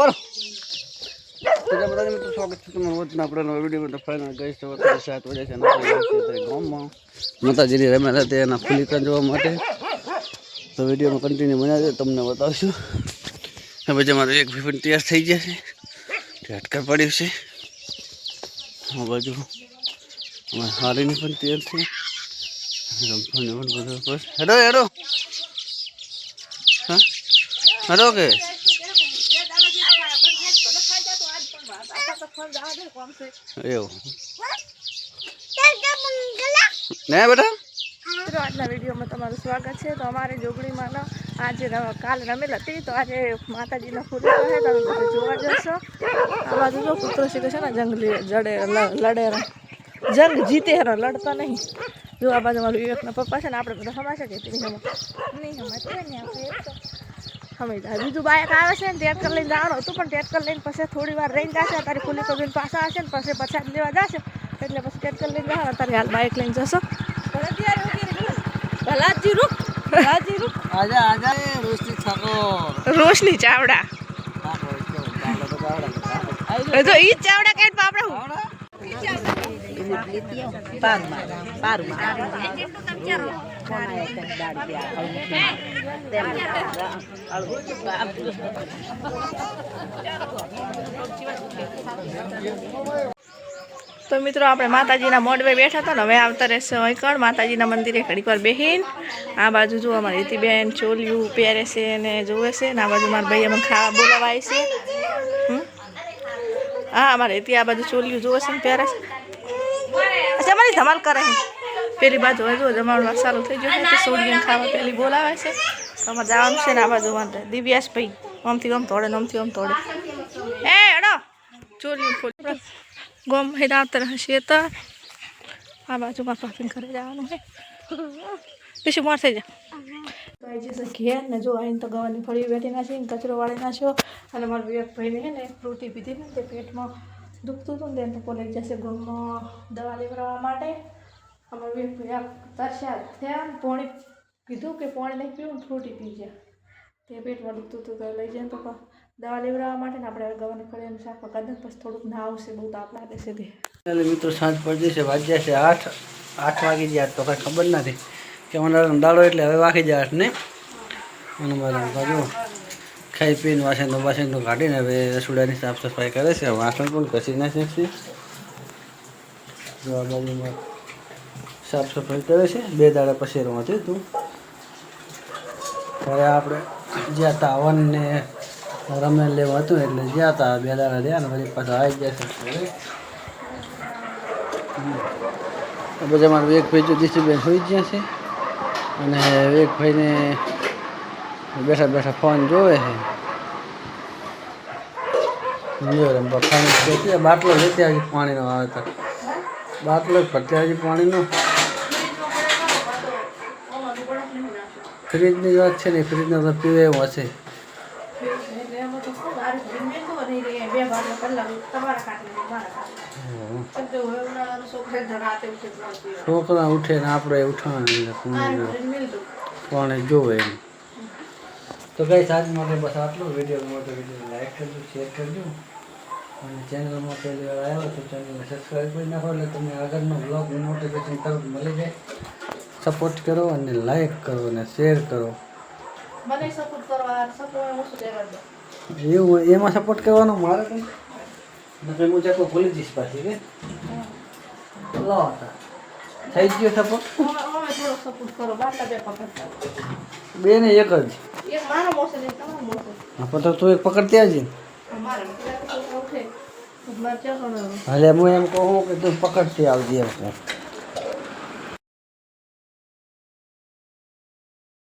બોલો તો સ્વાગત છે તમારું વતન આપણા વિડીયો તો ફાઇનલ ગઈ છે 7 વાગે છે ગામમાં માતાજીની રમેલા હતી એના ફુલિકા જોવા માટે તો વિડીયોમાં કન્ટિન્યુ બનાવજો તમને બતાવશું હવે જે મારું એક પણ તૈયાર થઈ ગયા છે ઝટકા પડ્યું છે આ બાજુ હારીની પણ તૈયાર છે રમવાની પણ બધું બસ હેડો હેડો હા હેડો કે એવું ને બેટા આજના વિડીયોમાં તમારું સ્વાગત છે તો અમારે જોગણીમાં આજે કાલ રમેલ હતી તો આજે માતાજીના ફૂલો છે તમે બધું જોવા જશો આ બાજુ જો કૂતરો શીખે છે ને જંગલી લડે જંગ જીતે હેરો લડતા નહીં જો આ બાજુ મારું વિવેકના પપ્પા છે ને આપણે બધા સમાશે કે નહીં સમજશે ને આપણે એક તો સમજતા બીજું બાઇક આવે છે ને ટ્રેક્ટર લઈને જવાનું હતું પણ ટ્રેક્ટર લઈને પછી થોડી વાર રહીને જશે તારી ફૂલી કબીન પાછા હશે ને પછી પછાત લેવા જશે એટલે પછી ટ્રેક્ટર લઈને જવાનું તારી હાલ બાઇક લઈને જશો ભલાજી રૂપ આજા આજા રોશની ઠાકોર રોશની ચાવડા તો ઈ ચાવડા કે આપણે તો મિત્રો આપણે માતાજીના મોડવે બેઠા હતા ને હવે આવતા રહેશે વૈકણ માતાજીના મંદિરે ઘડીક વાર બેહીન આ બાજુ જો અમારી રીતિબેન ચોલિયું પહેરે છે અને જોવે છે ને આ બાજુ મારા ભાઈ અમને ખાવા બોલાવાય છે હા અમારે રીતિ આ બાજુ ચોલિયું જોવે છે ને પહેરે છે અચ્છા અમારી ધમાલ કરે છે પેલી બાજુ હવે જો જમાડવા ચાલુ થઈ ગયો છે સોડિયન ખાવા પેલી બોલાવે છે અમારે જવાનું છે ને આ બાજુ મારે દિવ્યાસ ભાઈ આમથી આમ તોડે ને આમથી આમ તોડે એ અડો ચોલિયું ખોલ ગોમ હેડ આવતા હશે તો આ બાજુમાં પાર્કિંગ કરી જવાનું છે પછી મોર થઈ જાય તો આવી જશે ઘેર ને જો આવીને તો ગવાની ફળી બેઠી નાખી ને કચરો વાળી નાખ્યો અને મારા વિવેક ભાઈને છે ને ફ્રૂટી પીધી ને તે પેટમાં દુખતું હતું ને તો કોલેજ જશે ગમમાં દવા લેવડાવવા માટે અમારા વિવેક ભાઈ તરસ્યા થયા પોણી કીધું કે પોણી નહીં પીવું ફ્રૂટી પી ગયા તે પેટમાં દુખતું હતું તો લઈ જાય પપ્પા દવા લેવડાવવા માટે ને આપણે ગવાની ફળીનું શાક પકાવી પછી થોડુંક ના આવશે બહુ તાપ લાગે છે તે એટલે મિત્રો સાંજ પડી જશે વાગ્યા છે 8 વાગી ગયા તો કાંઈ ખબર નથી કે અમારા દાડો એટલે હવે વાગી જાય 8 ને અને મારા બાજુ ખાઈ પીને વાસણ કાઢીને હવે રસોડાની સાફ સફાઈ કરે છે વાસણ પણ ઘસી નાખે છે જો આ બાજુમાં સાફ સફાઈ કરે છે 2 દાડા પસેરમાં હતું તું ત્યારે આપણે જ્યાં હતા હવનને રમેલ લેવા હતું એટલે જ્યાં હતા 2 દાડા રહ્યા ને પછી પાછા આવી ગયા છે પછી અમારું એક ભાઈ જો દીશુબેન હોઈ ગયા છે અને એક ભાઈને બેઠા બેઠા ફોન જોવે છે બાટલો લેતી આવી પાણીનો આવે તો બાટલો ફરતી આવી પાણીનો ફ્રીજની વાત છે ને ફ્રીજનો તો પીવે એવું હશે છોકરા ઉઠે ને આપણે ઉઠાવવાનું કોણે જોવે એમ તો કઈ સાંજ માટે બસ આટલું વિડીયો લાઈક કરજો શેર કરજો અને ચેનલમાં પહેલી વાર આવ્યો તો ચેનલને સબસ્ક્રાઈબ કરી નાખો એટલે તમને આગળનો બ્લોગ નોટિફિકેશન તરત મળી જાય સપોર્ટ કરો અને લાઈક કરો અને શેર કરો એવું એમાં સપોર્ટ કરવાનો મારે કંઈ નકર હું ચાકો ભૂલી જઈશ પાછી કે લો થઈ ગયો સપોર્ટ બે ને એક જ પણ તું એક પકડતી આવજે હાલે હું એમ કહું કે તું પકડતી આવજે એમ કહું